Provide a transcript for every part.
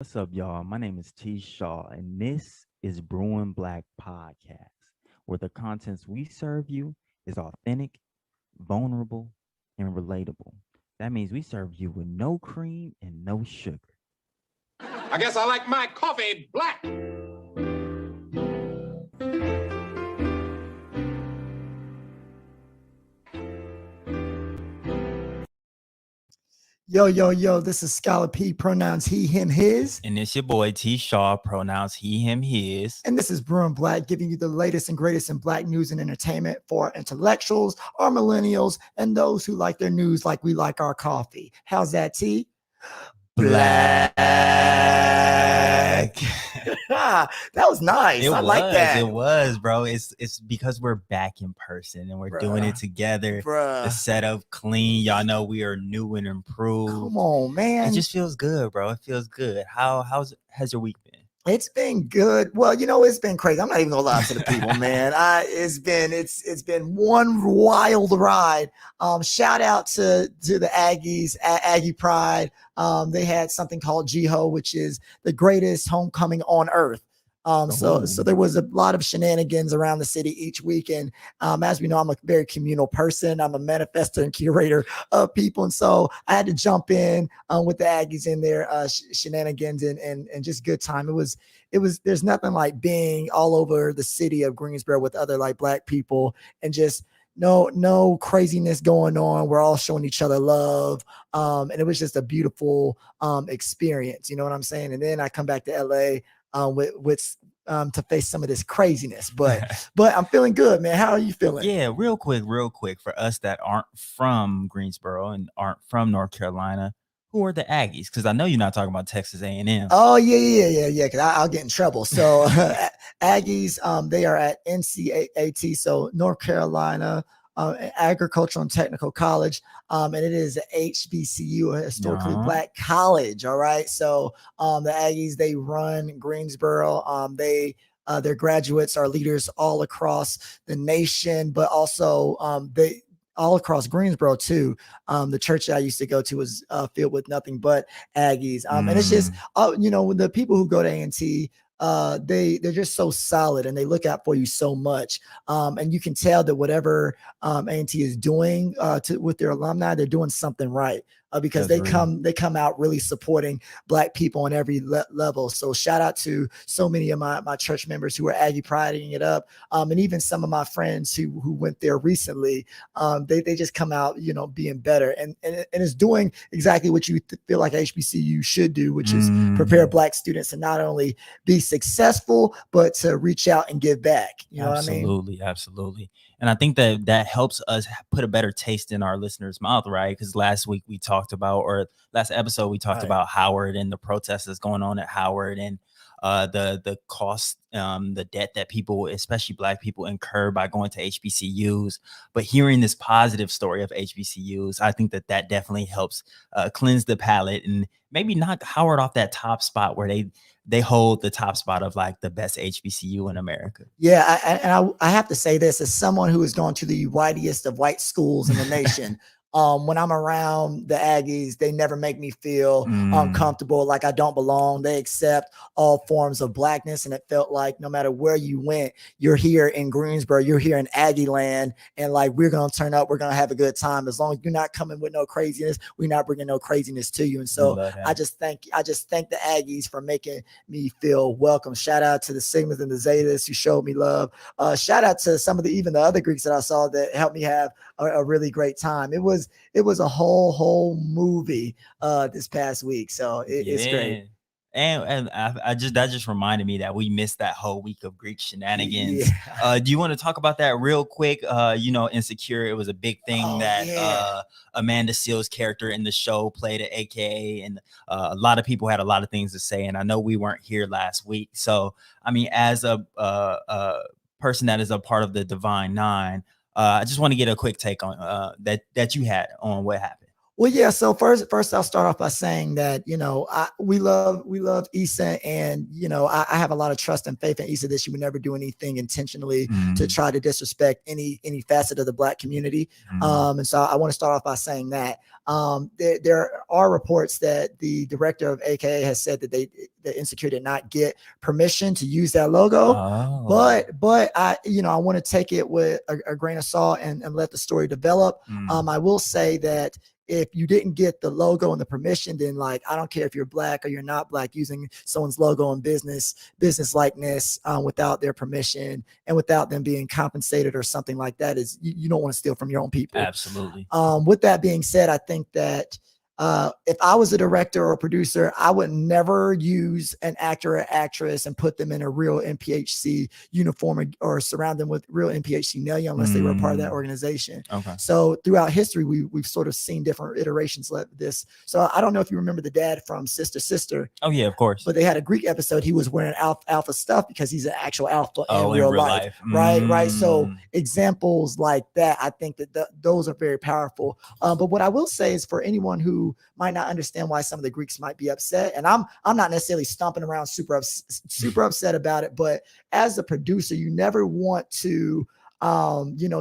What's up, y'all? My name is T. Shaw, and this is Brewin Black Podcast, where the contents we serve you is authentic, vulnerable, and relatable. That means we serve you with no cream and no sugar. I guess I like my coffee black. Yo, this is Scholar P, pronouns he, him, his. And it's your boy T. Shaw, pronouns he, him, his. And this is Brewin Black, giving you the latest and greatest in Black news and entertainment for our intellectuals, our millennials, and those who like their news like we like our coffee. How's that, T? Black. That was nice. Like that. It was, bro. It's because we're back in person and we're doing it together. The setup clean. Y'all know we are new and improved. Come on, man. It just feels good, bro. It feels good. Has your week been? It's been good. Well, it's been crazy. I'm not even gonna lie to the people, man. It's been one wild ride. Shout out to the Aggies, Aggie Pride. They had something called GHO, which is the greatest homecoming on earth. So there was a lot of shenanigans around the city each week. And as we know, I'm a very communal person. I'm a manifestor and curator of people. And so I had to jump in with the Aggies in their shenanigans and just good time. There's nothing like being all over the city of Greensboro with other like Black people and just no craziness going on. We're all showing each other love. And it was just a beautiful experience. You know what I'm saying? And then I come back to LA to face some of this craziness, but I'm feeling good, man. How are you feeling? Yeah, real quick, for us that aren't from Greensboro and aren't from North Carolina, who are the Aggies? Because I know you're not talking about Texas A&M. Oh yeah. Because I'll get in trouble. So Aggies, they are at NCAAT, so North Carolina Agricultural and Technical College, and it is a HBCU, a historically Black college. All right, so the Aggies, they run Greensboro. Their graduates are leaders all across the nation, but also they all across Greensboro too. The church that I used to go to was filled with nothing but Aggies, and it's just the people who go to A&T. They're just so solid and they look out for you so much. And you can tell that whatever A&T is doing with their alumni, they're doing something right. Because they come out really supporting Black people on every level. So shout out to so many of my church members who are Aggie priding it up, and even some of my friends who went there recently. They just come out, being better and it's doing exactly what you feel like HBCU should do, which is prepare Black students to not only be successful but to reach out and give back. You know what I mean? Absolutely. And I think that helps us put a better taste in our listeners' mouth, right? Because last episode we talked about Howard and the protests that's going on at Howard and the cost, the debt that people, especially Black people, incur by going to HBCUs. But hearing this positive story of HBCUs, I think that definitely helps cleanse the palate and maybe knock Howard off that top spot where they hold the top spot of like the best HBCU in America. Yeah, I have to say this as someone who has gone to the whitest of white schools in the nation. When I'm around the Aggies, they never make me feel uncomfortable, like I don't belong. They accept all forms of Blackness, and it felt like no matter where you went, you're here in Greensboro, you're here in Aggie land, and like we're gonna turn up, we're gonna have a good time. As long as you're not coming with no craziness, we're not bringing no craziness to you. And so I just thank the Aggies for making me feel welcome. Shout out to the Sigmas and the Zetas who showed me love. Shout out to some of even the other Greeks that I saw that helped me have a really great time. It was a whole movie this past week, so it's great. And that just reminded me that we missed that whole week of Greek shenanigans. Do you want to talk about that real quick? Insecure, it was a big thing Amanda Seal's character in the show played at AKA, and a lot of people had a lot of things to say, and I know we weren't here last week. So I mean, as a person that is a part of the Divine Nine, I just want to get a quick take on that you had on what happened. Well, yeah. So first, I'll start off by saying that we love Issa, and I have a lot of trust and faith in Issa that she would never do anything intentionally to try to disrespect any facet of the Black community. And so I want to start off by saying that there are reports that the director of AKA has said that Insecure did not get permission to use that logo. But I want to take it with a grain of salt and let the story develop. I will say that if you didn't get the logo and the permission, then like, I don't care if you're Black or you're not Black, using someone's logo and business likeness without their permission and without them being compensated or something like that, is you don't want to steal from your own people. Absolutely. With that being said, I think that if I was a director or a producer, I would never use an actor or actress and put them in a real NPHC uniform or surround them with real NPHC Nelia unless they were a part of that organization. Okay. So throughout history, we've sort of seen different iterations of this. So I don't know if you remember the dad from Sister. Oh yeah, of course. But they had a Greek episode. He was wearing alpha stuff because he's an actual alpha in real life. Right. So examples like that, I think that those are very powerful. But what I will say is, for anyone who might not understand why some of the Greeks might be upset, and I'm not necessarily stomping around super upset about it, but as a producer, you never want to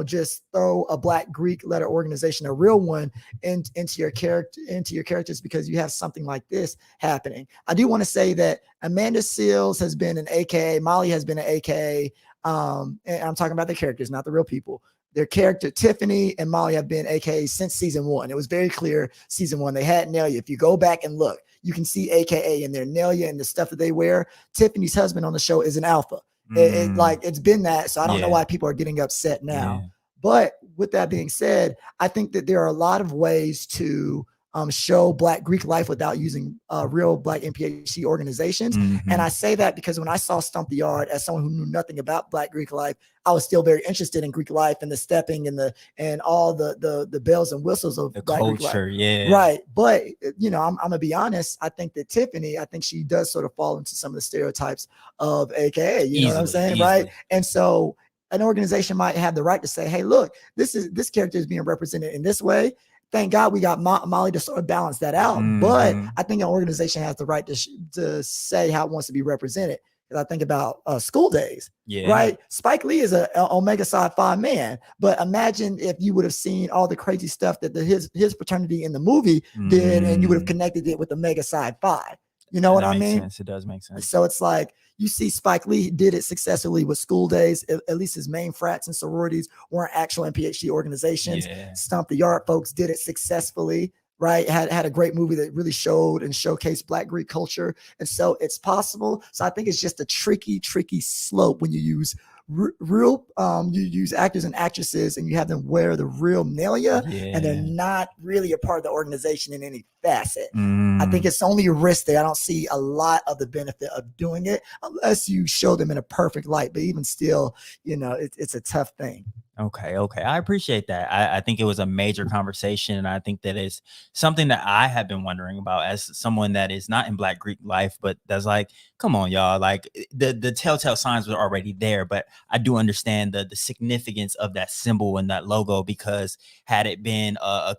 just throw a Black Greek letter organization, a real one, into your characters because you have something like this happening. I do want to say that Amanda Seales has been an AKA, Molly has been an AKA, and I'm talking about the characters, not the real people. Their character, Tiffany and Molly, have been AKA since season 1. It was very clear season 1. They had Nelia. If you go back and look, you can see AKA in their Nelia and the stuff that they wear. Tiffany's husband on the show is an alpha. It's been that. So I don't know why people are getting upset now. Yeah. But with that being said, I think that there are a lot of ways to show Black Greek life without using real Black NPHC organizations. And I say that because when I saw Stomp the Yard, as someone who knew nothing about Black Greek life, I was still very interested in Greek life and the stepping and all the bells and whistles of the Black culture. Greek life. Yeah. Right. But I'm gonna be honest. I think that Tiffany, she does sort of fall into some of the stereotypes of AKA. You know what I'm saying? Right. And so an organization might have the right to say, hey, look, this character is being represented in this way. Thank God we got Molly to sort of balance that out. But I think an organization has the right to say how it wants to be represented. Because I think about School Days, right? Spike Lee is a Omega Psi Phi man. But imagine if you would have seen all the crazy stuff that his fraternity in the movie did, and you would have connected it with Omega Psi Phi. You know what I mean? Sense. It does make sense. So it's like, you see Spike Lee did it successfully with School Days. At least his main frats and sororities weren't actual NPHC organizations. Stomp the Yard folks did it successfully, right? Had a great movie that really showed and showcased Black Greek culture. And so it's possible. So I think it's just a tricky slope when you use real, you use actors and actresses and you have them wear the real Nelia and they're not really a part of the organization in any facet. I think it's only a risk there. I don't see a lot of the benefit of doing it unless you show them in a perfect light. But even still, it's a tough thing. Okay. I appreciate that. I think it was a major conversation. And I think that is something that I have been wondering about as someone that is not in Black Greek life, but that's like, come on, y'all. Like the telltale signs were already there, but I do understand the significance of that symbol and that logo, because had it been a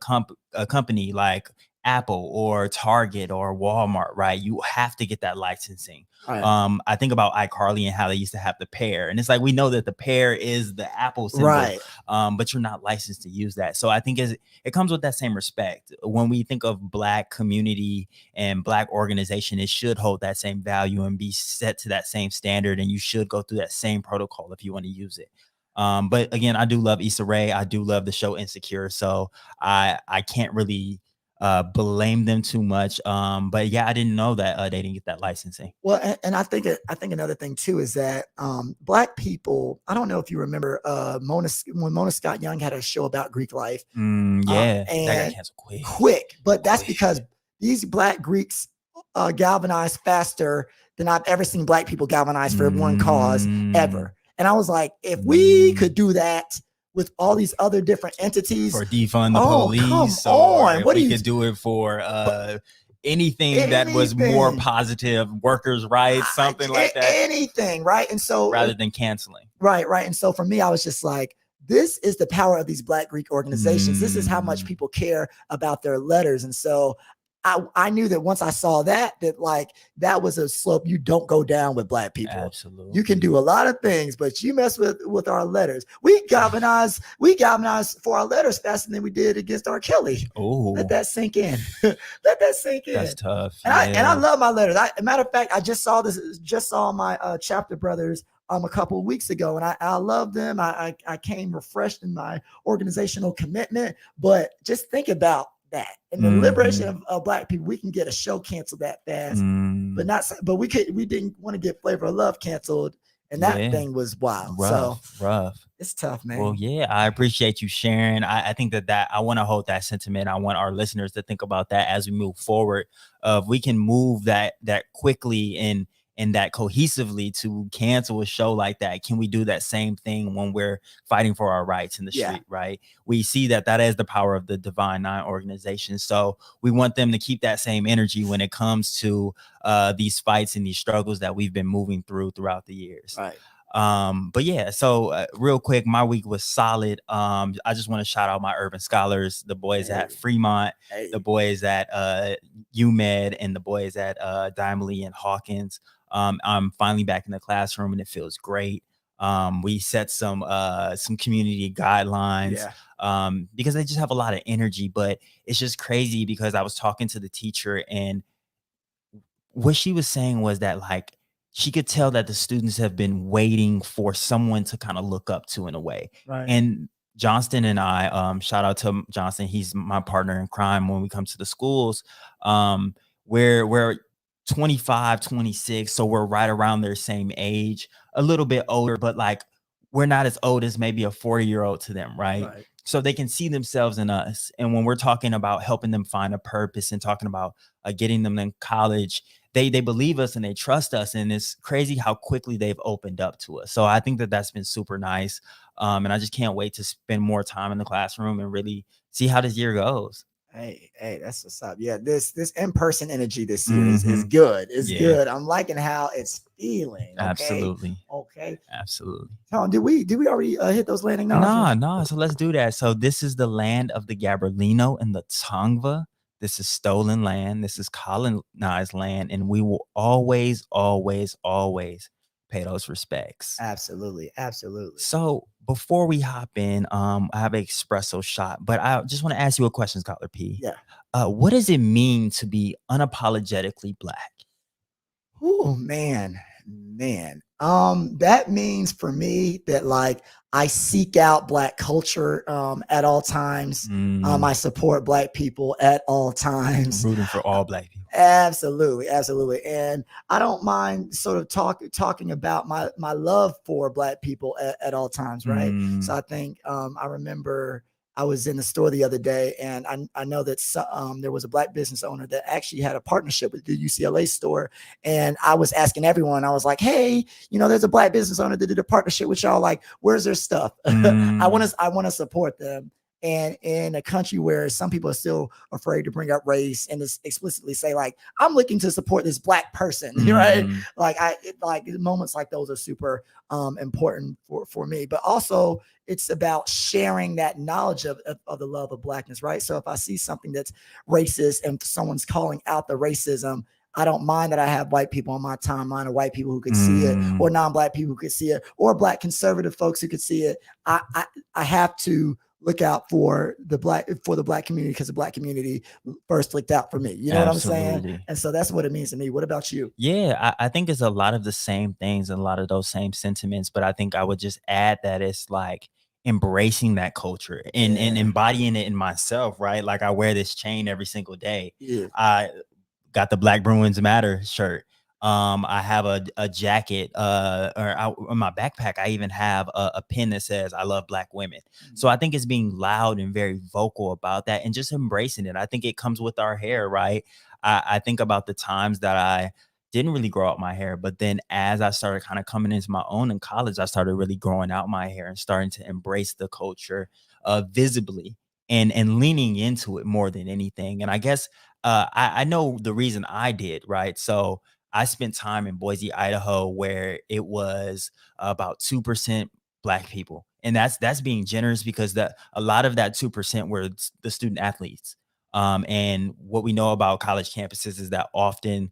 company like Apple or Target or Walmart, right, you have to get that licensing. Right. I think about iCarly and how they used to have the pear, and it's like, we know that the pear is the Apple symbol, right? But you're not licensed to use that. So I think it comes with that same respect. When we think of Black community and Black organization, it should hold that same value and be set to that same standard, and you should go through that same protocol if you want to use it. But again, I do love Issa Rae. I do love the show Insecure, so I can't really blame them too much. But yeah, I didn't know that they didn't get that licensing. Well, and I think another thing too is that Black people, I don't know if you remember when Mona Scott Young had a show about Greek life. And that got canceled quick. But that's because these Black Greeks galvanized faster than I've ever seen Black people galvanize for one cause ever. And I was like, if we could do that with all these other different entities, for defund the police, or what we could do it for anything that was more positive, workers' rights, something like that. Anything, right? And so rather than canceling. Right. And so for me, I was just like, this is the power of these Black Greek organizations. This is how much people care about their letters. And so I knew that once I saw that like that was a slope you don't go down with Black people. Absolutely. You can do a lot of things, but you mess with our letters. We galvanize for our letters faster than we did against R. Kelly. Oh, let that sink in. Let that sink in. That's tough. And I love my letters. Matter of fact, I just saw my chapter brothers a couple of weeks ago, and I love them. I came refreshed in my organizational commitment, but just think about that and the liberation of Black people. We can get a show canceled that fast, but we didn't want to get Flavor of Love canceled, and that thing was wild. Rough. It's tough, man. Well, yeah, I appreciate you sharing. I think that I want to hold that sentiment. I want our listeners to think about that as we move forward. If we can move that quickly and that cohesively to cancel a show like that, can we do that same thing when we're fighting for our rights in the street, right? We see that is the power of the Divine Nine organization. So we want them to keep that same energy when it comes to these fights and these struggles that we've been moving throughout the years. Right. But yeah, so real quick, my week was solid. I just want to shout out my urban scholars, the boys at Fremont, the boys at UMed, and the boys at Dimely and Hawkins. I'm finally back in the classroom and it feels great. We set some community guidelines because they just have a lot of energy, but it's just crazy because I was talking to the teacher and what she was saying was that like she could tell that the students have been waiting for someone to kind of look up to in a way. Right. And Johnston and I, shout out to Johnston, he's my partner in crime when we come to the schools. We're 25, 26, so we're right around their same age, a little bit older, but like we're not as old as maybe a 40-year-old to them, right? So they can see themselves in us. And when we're talking about helping them find a purpose and talking about getting them in college, they believe us and they trust us. And it's crazy how quickly they've opened up to us. So I think that's been super nice. And I just can't wait to spend more time in the classroom and really see how this year goes. Hey, that's what's up. Yeah, this in-person energy this year is good. It's good. I'm liking how it's feeling. Okay? Absolutely. Okay. Absolutely. Tom, did we already hit those landing notes? No. So let's do that. So this is the land of the Gabrielino and the Tongva. This is stolen land. This is colonized land, and we will always, always, always pay those respects. Absolutely. So before we hop in, I have an espresso shot, but I just want to ask you a question, Scholar P. Yeah. What does it mean to be unapologetically Black? Oh, man. That means for me that like I seek out Black culture at all times. I support Black people at all times. Rooting for all Black people. Absolutely. And I don't mind sort of talking about my love for Black people at all times, right? So I think I remember I was in the store the other day, and I know that there was a Black business owner that actually had a partnership with the UCLA store. And I was asking everyone, I was like, hey, there's a Black business owner that did a partnership with y'all. Like, where's their stuff? I want to support them. And in a country where some people are still afraid to bring up race and just explicitly say, like, I'm looking to support this Black person, right? Like moments like those are super important for me. But also it's about sharing that knowledge of the love of Blackness, right? So if I see something that's racist and someone's calling out the racism, I don't mind that I have white people on my timeline, or white people who could see it, or non-Black people who could see it, or Black conservative folks who could see it. I have to look out for the Black community, because the Black community first looked out for me. You know Absolutely. What I'm saying? And so that's what it means to me. What about you? Yeah, I think it's a lot of the same things and a lot of those same sentiments, but I think I would just add that it's like embracing that culture and embodying it in myself, right? Like I wear this chain every single day. I got the Black Bruins Matter shirt. I have a jacket, in my backpack, I even have a pin that says I love Black women. So I think it's being loud and very vocal about that and just embracing it. I think it comes with our hair, right? I think about the times that I didn't really grow out my hair, but then as I started kind of coming into my own in college, I started really growing out my hair and starting to embrace the culture visibly and leaning into it more than anything. And I guess I know the reason I did, right? So I spent time in Boise, Idaho, where it was about 2% Black people. And that's being generous, because a lot of that 2% were the student athletes. And what we know about college campuses is that often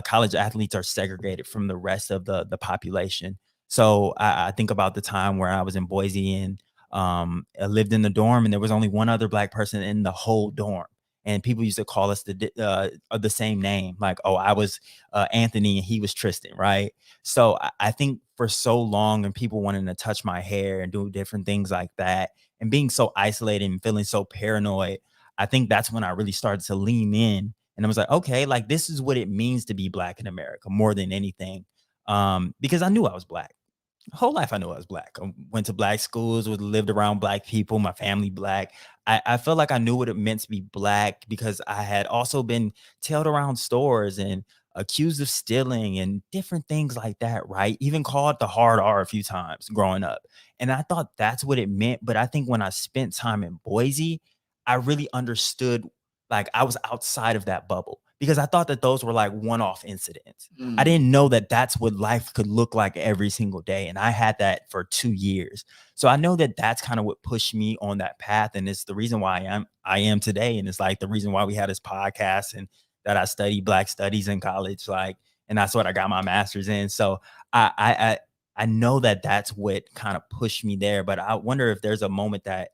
college athletes are segregated from the rest of the population. So I think about the time where I was in Boise, and I lived in the dorm, and there was only one other Black person in the whole dorm. And people used to call us the same name, like, oh, I was Anthony and he was Tristan, right? So I think for so long, and people wanting to touch my hair and do different things like that, and being so isolated and feeling so paranoid, I think that's when I really started to lean in. And I was like, okay, like this is what it means to be Black in America more than anything. Because I knew I was Black. Whole life I knew I was Black. I went to Black schools, lived around Black people, my family Black. I felt like I knew what it meant to be Black, because I had also been tailed around stores and accused of stealing and different things like that, right? Even called the hard R a few times growing up. And I thought that's what it meant. But I think when I spent time in Boise, I really understood, like I was outside of that bubble, because I thought that those were like one-off incidents. I didn't know that that's what life could look like every single day. And I had that for 2 years. So I know that that's kind of what pushed me on that path. And it's the reason why I am today. And it's like the reason why we had this podcast, and that I studied Black studies in college. Like, and that's what I got my master's in. So I know that that's what kind of pushed me there. But I wonder if there's a moment that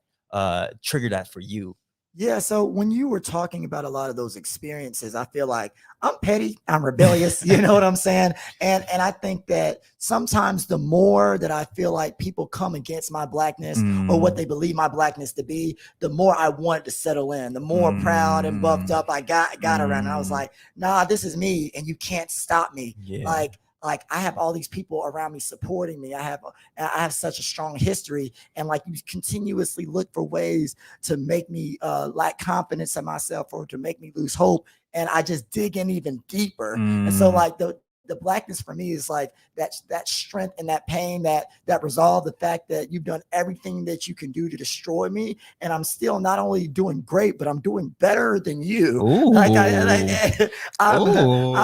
triggered that for you. Yeah, so when you were talking about a lot of those experiences, I feel like I'm petty, I'm rebellious, you know what I'm saying? And I think that sometimes the more that I feel like people come against my Blackness or what they believe my Blackness to be, the more I wanted to settle in, the more proud and buffed up I got around. And I was like, nah, this is me and you can't stop me. Yeah. Like I have all these people around me supporting me. I have such a strong history, and like you continuously look for ways to make me lack confidence in myself or to make me lose hope. And I just dig in even deeper. And so like the Blackness for me is like that strength and that pain, that resolve, the fact that you've done everything that you can do to destroy me, and I'm still not only doing great, but I'm doing better than you. Ooh. I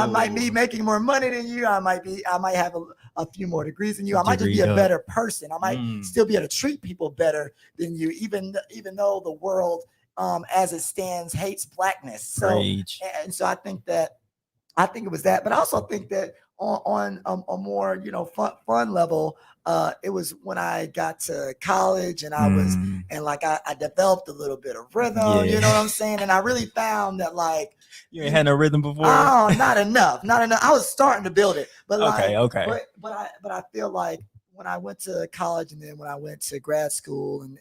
might be making more money than you. I might have a few more degrees than you. I might just be a better person. I might still be able to treat people better than you, even though the world as it stands hates Blackness. So and so I think it was that, but I also think that on a more fun level, it was when I got to college and I developed a little bit of rhythm. You know what I'm saying? And I really found that like you ain't had no rhythm before. Oh, not enough. I was starting to build it, but okay. But I feel like when I went to college and then when I went to grad school and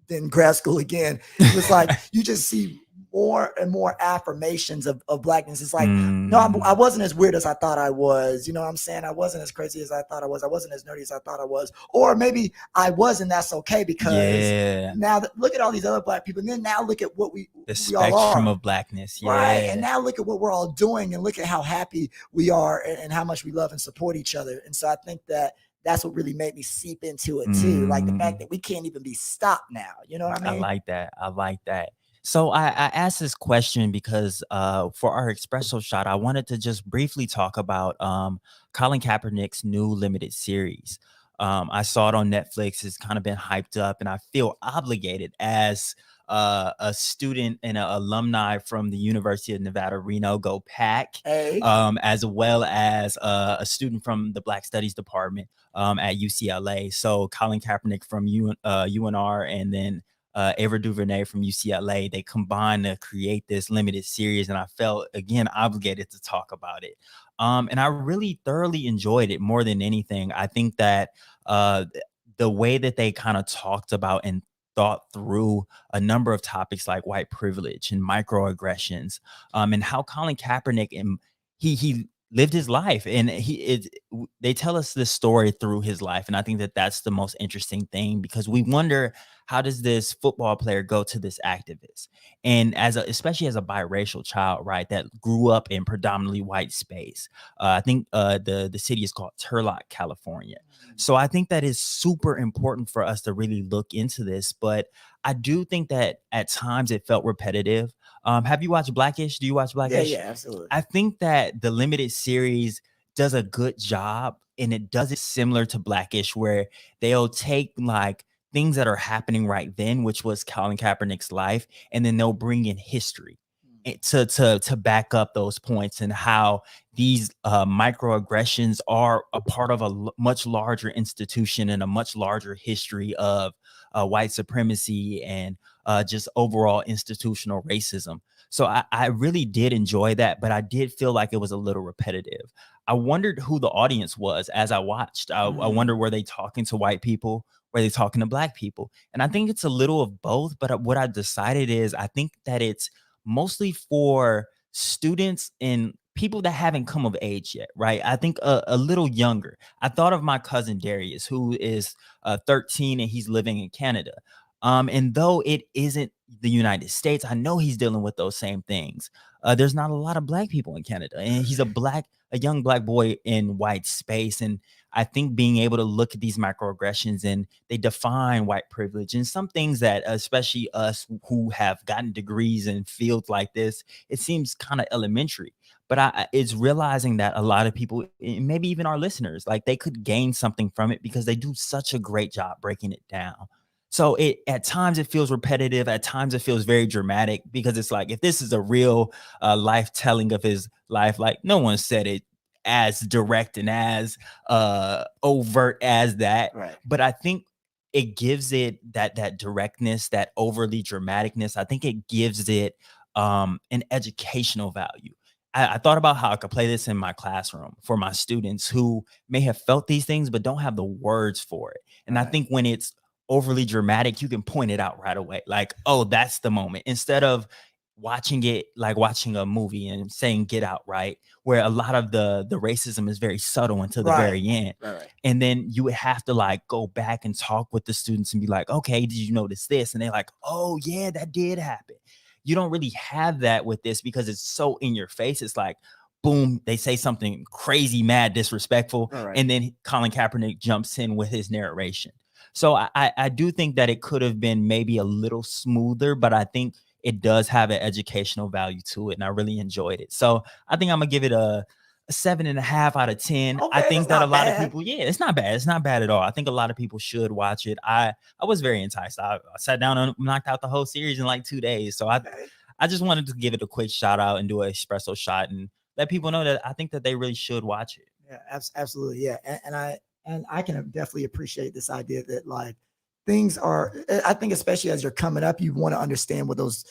then grad school again, it was like you just see more and more affirmations of Blackness. It's like, no, I wasn't as weird as I thought I was. You know what I'm saying? I wasn't as crazy as I thought I was. I wasn't as nerdy as I thought I was. Or maybe I was, and that's okay, because now look at all these other Black people. And then now look at what we spectrum of Blackness. Yeah. Right. And now look at what we're all doing, and look at how happy we are and how much we love and support each other. And so I think that that's what really made me seep into it too. Like the fact that we can't even be stopped now. You know what I mean? I like that. So I asked this question because for our espresso shot, I wanted to just briefly talk about Colin Kaepernick's new limited series. I saw it on Netflix. It's kind of been hyped up, and I feel obligated as a student and an alumni from the University of Nevada, Reno, go Pack, as well as a student from the Black Studies Department at UCLA. So Colin Kaepernick from UNR, and then Ava DuVernay from UCLA, they combined to create this limited series, and I felt again obligated to talk about it. And I really thoroughly enjoyed it more than anything. I think that the way that they kind of talked about and thought through a number of topics like white privilege and microaggressions, and how Colin Kaepernick and he lived his life, and they tell us this story through his life, and I think that that's the most interesting thing, because we wonder, how does this football player go to this activist? And especially as a biracial child, right, that grew up in predominantly white space. I think the city is called Turlock, California. So I think that is super important for us to really look into this. But I do think that at times it felt repetitive. Have you watched Blackish? Do you watch Blackish? Yeah, absolutely. I think that the limited series does a good job, and it does it similar to Blackish, where they'll take like things that are happening right then, which was Colin Kaepernick's life, and then they'll bring in history to back up those points, and how these microaggressions are a part of a much larger institution and a much larger history of white supremacy and just overall institutional racism. So I really did enjoy that, but I did feel like it was a little repetitive. I wondered who the audience was as I watched. I wonder, were they talking to white people? Were they talking to black people? And I think it's a little of both. But what I decided is I think that it's mostly for students and people that haven't come of age yet, right? I think a little younger. I thought of my cousin Darius, who is 13 and he's living in Canada. And though it isn't the United States, I know he's dealing with those same things. There's not a lot of black people in Canada, and he's a young black boy in white space. And I think being able to look at these microaggressions, and they define white privilege and some things that, especially us who have gotten degrees in fields like this, it seems kind of elementary. But it's realizing that a lot of people, maybe even our listeners, like they could gain something from it because they do such a great job breaking it down. So at times it feels repetitive. At times it feels very dramatic, because it's like, if this is a real life telling of his life, like no one said it as direct and as overt as that. Right. But I think it gives it that directness, that overly dramaticness. I think it gives it an educational value. I thought about how I could play this in my classroom for my students who may have felt these things but don't have the words for it. And I think when it's overly dramatic, you can point it out right away. Like, oh, that's the moment. Instead of watching it like watching a movie and saying Get Out, right? Where a lot of the racism is very subtle until the very end. Right. And then you would have to like go back and talk with the students and be like, okay, did you notice this? And they're like, oh yeah, that did happen. You don't really have that with this because it's so in your face. It's like, boom, they say something crazy, mad, disrespectful. And then Colin Kaepernick jumps in with his narration. So I do think that it could have been maybe a little smoother, but I think it does have an educational value to it, and I really enjoyed it. So I think I'm gonna give it a 7.5 out of 10. Okay, I think that's that a not lot of bad. people, yeah, it's not bad. It's not bad at all. I think a lot of people should watch it. I was very enticed. I sat down and knocked out the whole series in like 2 days. So I just wanted to give it a quick shout out and do an espresso shot and let people know that I think that they really should watch it. Yeah, absolutely. Yeah. And I can definitely appreciate this idea that like things are, I think, especially as you're coming up, you want to understand what those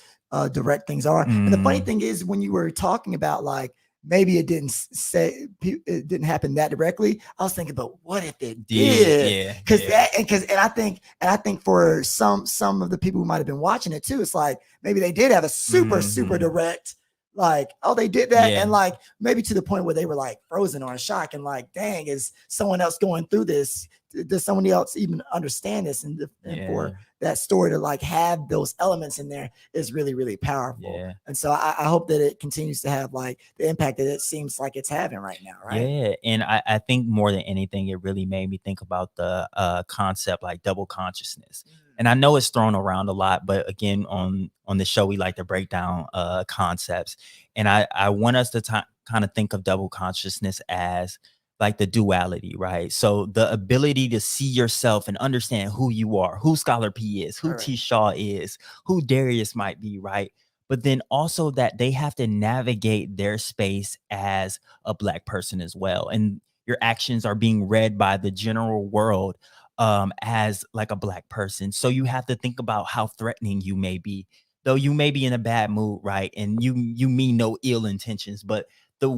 direct things are. And the funny thing is, when you were talking about like, maybe it didn't happen that directly, I was thinking, but what if it did? And I think for some of the people who might have been watching it too, it's like, maybe they did have a super direct, like, oh, they did that. And like, maybe to the point where they were like frozen or in shock and like, dang, is someone else going through this? Does someone else even understand this? And for that story to like have those elements in there is really, really powerful. And so I hope that it continues to have like the impact that it seems like it's having right now. Right. Yeah. And I think more than anything, it really made me think about the concept like double consciousness. And I know it's thrown around a lot, but again, on the show, we like to break down concepts. And I want us to kind of think of double consciousness as like the duality, right? So the ability to see yourself and understand who you are, who Scholar P is, who T. Shaw is, who Darius might be, right? But then also that they have to navigate their space as a Black person as well. And your actions are being read by the general world as like a Black person. So you have to think about how threatening you may be, though you may be in a bad mood, right? And you mean no ill intentions, but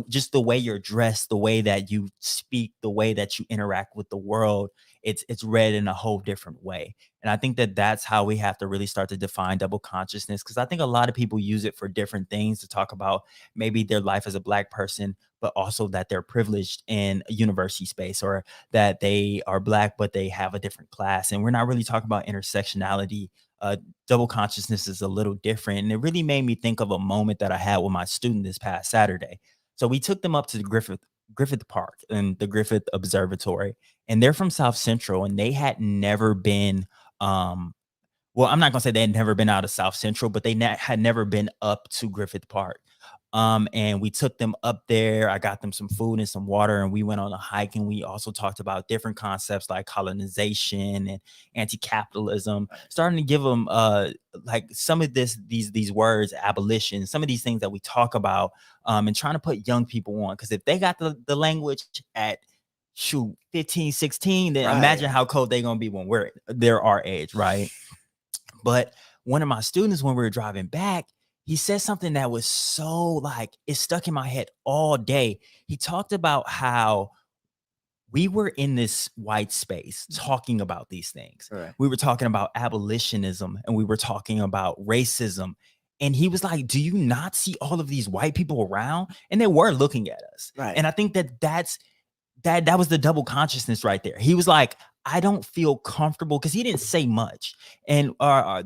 just the way you're dressed, the way that you speak, the way that you interact with the world, it's read in a whole different way. And I think that that's how we have to really start to define double consciousness, because I think a lot of people use it for different things, to talk about maybe their life as a Black person, but also that they're privileged in a university space, or that they are Black, but they have a different class. And we're not really talking about intersectionality. Double consciousness is a little different. And it really made me think of a moment that I had with my student this past Saturday. So we took them up to the Griffith Park and the Griffith Observatory, and they're from South Central, and they had never been, well, I'm not gonna say they had never been out of South Central, but they had never been up to Griffith Park. And we took them up there. I got them some food and some water, and we went on a hike. And we also talked about different concepts like colonization and anti-capitalism, starting to give them like some of these words, abolition, some of these things that we talk about, and trying to put young people on. Because if they got the language at 15, 16, then imagine how cold they're gonna be when they're our age, right? But one of my students, when we were driving back, he said something that was so like, it stuck in my head all day. He talked about how we were in this white space talking about these things. Right. We were talking about abolitionism, and we were talking about racism. And he was like, do you not see all of these white people around? And they were looking at us. Right. And I think that was the double consciousness right there. He was like, I don't feel comfortable, because he didn't say much. And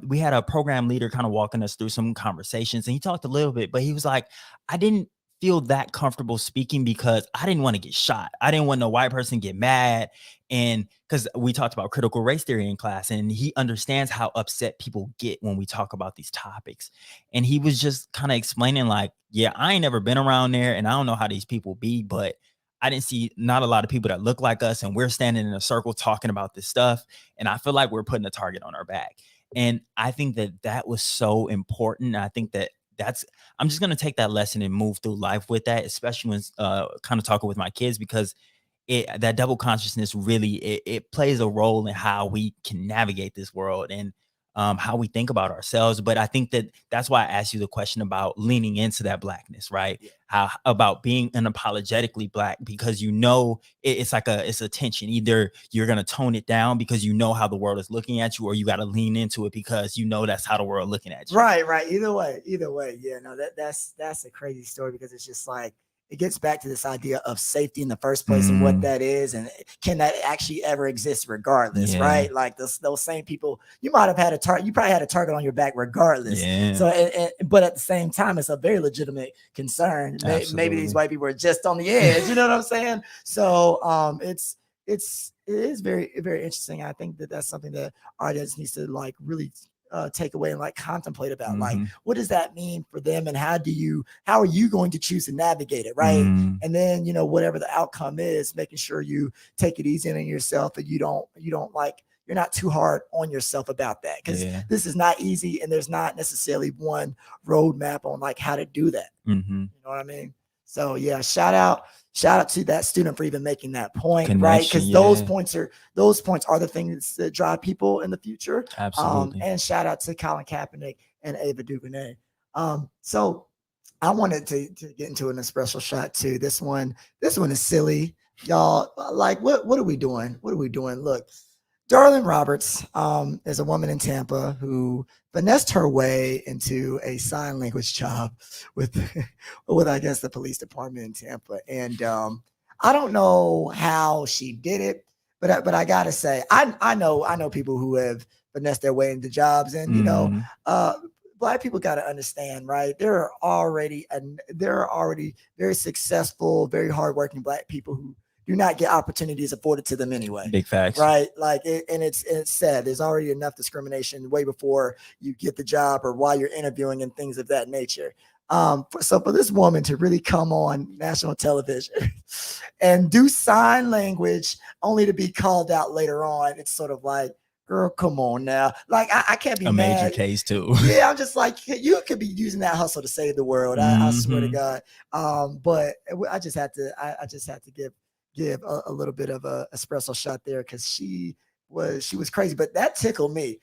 we had a program leader kind of walking us through some conversations, and he talked a little bit, but he was like, I didn't feel that comfortable speaking because I didn't want to get shot. I didn't want no white person to get mad. And because we talked about critical race theory in class, and he understands how upset people get when we talk about these topics. And he was just kind of explaining like, yeah, I ain't never been around there, and I don't know how these people be, but I didn't see not a lot of people that look like us, and we're standing in a circle talking about this stuff. And I feel like we're putting a target on our back. And I think that was so important. I think I'm just going to take that lesson and move through life with that, especially when kind of talking with my kids, because that double consciousness really, it plays a role in how we can navigate this world and how we think about ourselves. But I think that's why I asked you the question about leaning into that blackness, right? Yeah. How about being unapologetically black, because it's a tension. Either you're going to tone it down because you know how the world is looking at you, or you got to lean into it because you know that's how the world looking at you. Right. Either way. Yeah, no, that's a crazy story, because it's just like, it gets back to this idea of safety in the first place and what that is, and can that actually ever exist regardless, right? Like those same people, you might have had you probably had a target on your back regardless. Yeah. So, but at the same time, it's a very legitimate concern. Maybe these white people are just on the edge, you know what I'm saying? So, it is very, very interesting. I think that's something that our audience needs to like really take away and like contemplate about, like, what does that mean for them, and how are you going to choose to navigate it, right? And then, whatever the outcome is, making sure you take it easy on yourself, and you don't like, you're not too hard on yourself about that, because this is not easy, and there's not necessarily one roadmap on like how to do that. You know what I mean? So yeah, shout out to that student for even making that point, right? Because those points are the things that drive people in the future. Absolutely. And shout out to Colin Kaepernick and Ava DuVernay. So I wanted to get into an espresso shot too. This one is silly, y'all. Like, what are we doing? Look, Darlene Roberts is a woman in Tampa who finessed her way into a sign language job with I guess the police department in Tampa. And I don't know how she did it, but I gotta say, I know people who have finessed their way into jobs, and Black people got to understand, right? There are already very successful, very hardworking Black people who do not get opportunities afforded to them anyway. Big facts. Right. Like, it's said, there's already enough discrimination way before you get the job or while you're interviewing and things of that nature. So for this woman to really come on national television and do sign language only to be called out later on, it's sort of like, girl, come on now. Like, I can't be a mad. Major case too. Yeah, I'm just like, you could be using that hustle to save the world. I swear to God. But I just had to give a little bit of a espresso shot there, because she was crazy. But that tickled me.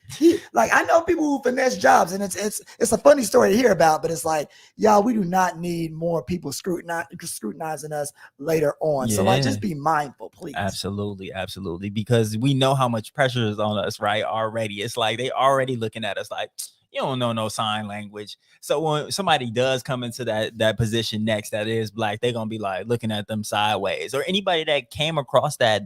Like, I know people who finesse jobs, and it's a funny story to hear about, but it's like, y'all, we do not need more people scrutinizing us later on. So like, just be mindful, please. Absolutely, because we know how much pressure is on us, right? Already, it's like they already looking at us like, you don't know no sign language. So when somebody does come into that position next that is Black, they're gonna be like looking at them sideways. Or anybody that came across that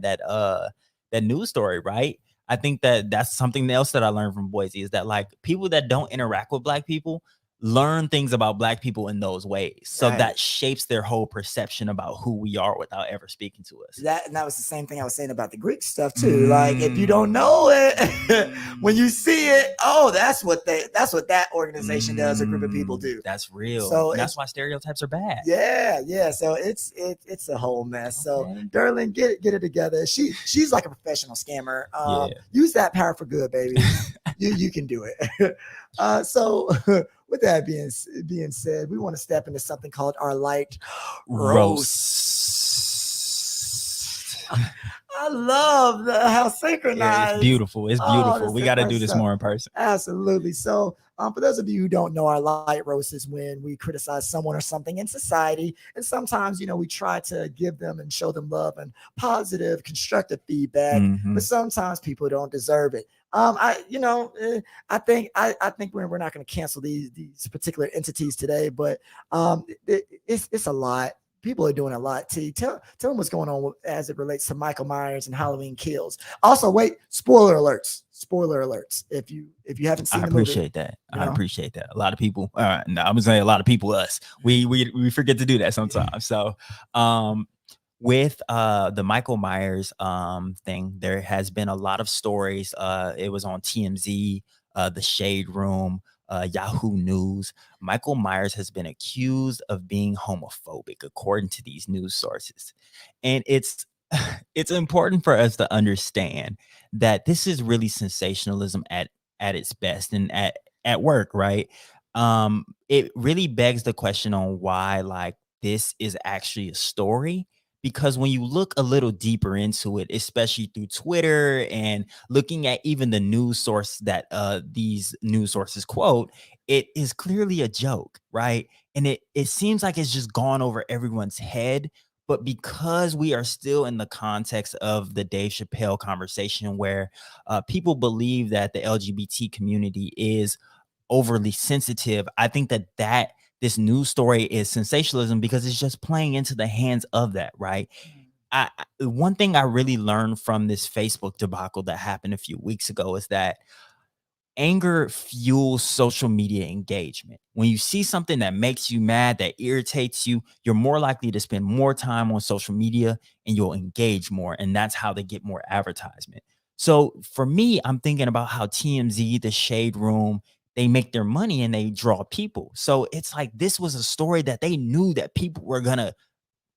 news story, right? I think that's something else that I learned from Boise, is that like people that don't interact with Black people, learn things about Black people in those ways. So Right. that shapes their whole perception about who we are without ever speaking to us. That was the same thing I was saying about the Greek stuff too. Like if you don't know it, when you see it, oh, that's what that organization does, a group of people do. That's real. So and that's why stereotypes are bad. Yeah. So it's a whole mess. Okay. So Derlin, get it together. She's like a professional scammer. Yeah. Use that power for good, baby. you can do it. So with that being said, we want to step into something called our light roast. I love how synchronized. Yeah, it's beautiful. It's beautiful. We got to do this more in person. Absolutely. So, for those of you who don't know, our light roast is when we criticize someone or something in society, and sometimes, we try to give them and show them love and positive, constructive feedback, but sometimes people don't deserve it. I think we're not going to cancel these particular entities today, but it's a lot. People are doing a lot. T, tell them what's going on as it relates to Michael Myers and Halloween Kills. Also, wait, spoiler alerts. If you haven't seen the movie, I appreciate that. A lot of people. No, I'm gonna say a lot of people. Us, we forget to do that sometimes. So, with the Michael Myers thing, there has been a lot of stories. It was on TMZ, the Shade Room, Yahoo News. Michael Myers has been accused of being homophobic, according to these news sources, and it's important for us to understand that this is really sensationalism at its best and at work, right? It really begs the question on why like this is actually a story. Because when you look a little deeper into it, especially through Twitter and looking at even the news source that these news sources quote, it is clearly a joke, right? And it seems like it's just gone over everyone's head. But because we are still in the context of the Dave Chappelle conversation where people believe that the LGBT community is overly sensitive, I think that this news story is sensationalism because it's just playing into the hands of that, right? One thing I really learned from this Facebook debacle that happened a few weeks ago is that anger fuels social media engagement. When you see something that makes you mad, that irritates you, you're more likely to spend more time on social media and you'll engage more. And that's how they get more advertisement. So for me, I'm thinking about how TMZ, the Shade Room, they make their money and they draw people. So it's like this was a story that they knew that people were going to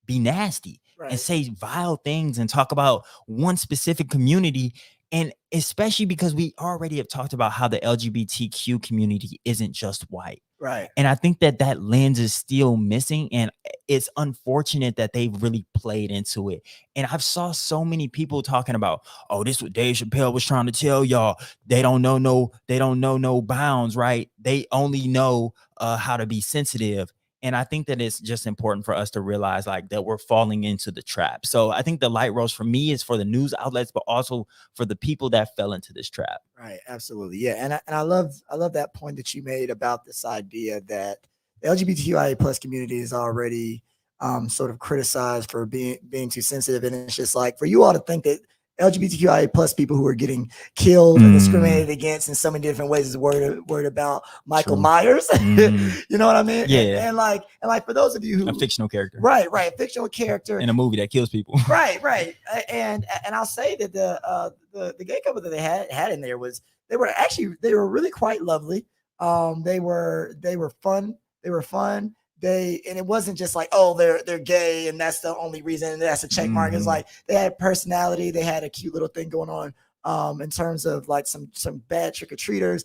be nasty and say vile things and talk about one specific community. And especially because we already have talked about how the LGBTQ community isn't just white. Right. And I think that lens is still missing. And it's unfortunate that they've really played into it. And I've saw so many people talking about, oh, this is what Dave Chappelle was trying to tell y'all. They don't know no bounds, right? They only know how to be sensitive. And I think that it's just important for us to realize like that we're falling into the trap. So I think the light roast for me is for the news outlets, but also for the people that fell into this trap. Right. Absolutely. Yeah. And I love that point that you made about this idea that the LGBTQIA plus community is already sort of criticized for being too sensitive. And it's just like for you all to think that LGBTQIA plus people who are getting killed and discriminated against in so many different ways is worried about Michael Myers. You know what I mean? Yeah. And like for those of you who a fictional character, right, a fictional character in a movie that kills people, right. And I'll say that the gay couple that they had in there they were really quite lovely. They were fun. And it wasn't just like, oh, they're gay and that's the only reason and that's a check mark. It's like they had personality, they had a cute little thing going on in terms of like some bad trick-or-treaters.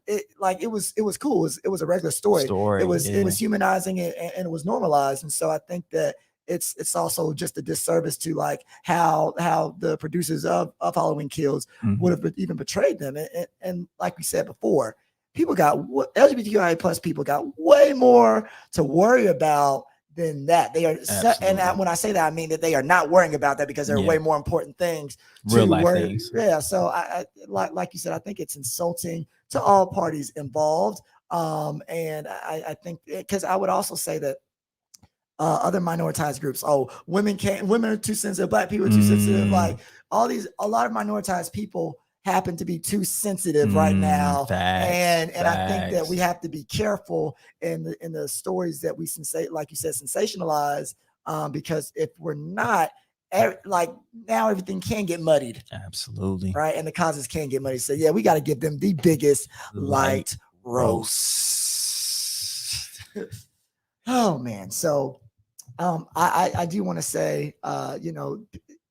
It was cool. It was a regular story. It was humanizing and it was normalized. And so I think that it's also just a disservice to like how the producers of Halloween Kills would have even portrayed them. And like we said before, LGBTQIA plus people got way more to worry about than that. They are, and when I say that, I mean that they are not worrying about that because there are way more important things, real life things. Yeah. So I like you said, I think it's insulting to all parties involved. And I think because I would also say that other minoritized groups, women are too sensitive, Black people are too sensitive, like a lot of minoritized people happen to be too sensitive right now, and I think that we have to be careful in the stories that we like you said, sensationalize, because if we're not, like now everything can get muddied. Absolutely. Right, and the causes can get muddied. So yeah, we got to give them the biggest light roast. Oh man, so I do want to say, you know,